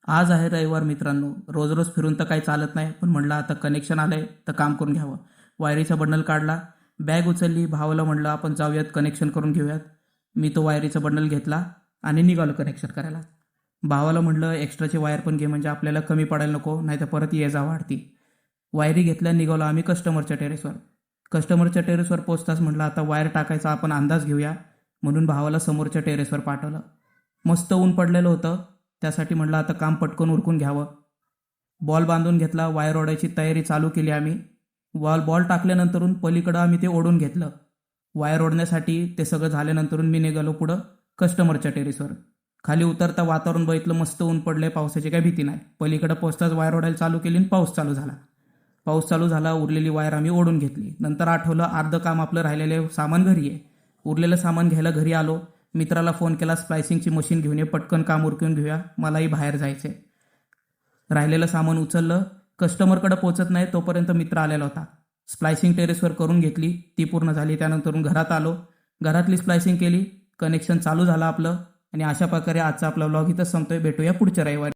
आज आहे रविवार मित्रांनो. रोज रोज फिरून तर काही चालत नाही, पण म्हणलं आता कनेक्शन आलंय तर काम करून घ्यावं. वायरीचा बंडल काढला, बॅग उचलली, भावाला म्हणलं आपण जाऊयात कनेक्शन करून घेऊयात. मी तो वायरीचा बंडल घेतला आणि निघालो कनेक्शन करायला. भावाला म्हणलं एक्स्ट्राची वायर पण घे, म्हणजे आपल्याला कमी पडायला नको, नाही तर परत ये जा वाढती. वायरी घेतल्या, निघालो आम्ही कस्टमरच्या टेरेसवर. कस्टमरच्या टेरेसवर पोचताच म्हटलं आता वायर टाकायचा आपण अंदाज घेऊया, म्हणून भावाला समोरच्या टेरेसवर पाठवलं. मस्त ऊन पडलेलं होतं, त्यासाठी म्हटलं आता काम पटकन उरकून घ्यावं. बॉल बांधून घेतला, वायर ओढायची तयारी चालू केली आम्ही. बॉल टाकल्यानंतरून पलीकडं आम्ही ते ओढून घेतलं. वायर ओढण्यासाठी ते सगळं झाल्यानंतरून मी निघालो पुढं कस्टमरच्या टेरेसवर. खाली उतरता वातावरण बघितलं, मस्त ऊन पडले, पावसाची काही भीती नाही. पलीकडं पोचताच वायर ओढायला चालू केली आणि पाऊस चालू झाला. उरलेली वायर आम्ही ओढून घेतली. नंतर आठवलं अर्धं काम आपलं राहिलेले सामान घरी आहे. उरलेलं सामान घ्यायला घरी आलो. मित्राला फोन केला, स्प्लायसिंगची मशीन घेऊन ये, पटकन काम उरकून घेऊया, मलाही बाहेर जायचंय. राहिलेलं सामान उचललं. कस्टमरकडे पोचत नाही तोपर्यंत मित्र आलेला होता. स्प्लायसिंग टेरेसवर करून घेतली, ती पूर्ण झाली. त्यानंतर घरात आलो, घरातली स्प्लायसिंग केली, कनेक्शन चालू झालं आपलं. आणि अशा प्रकारे आजचा आपला व्लॉग इथंच संपतोय. भेटूया पुढच्या रविवारी.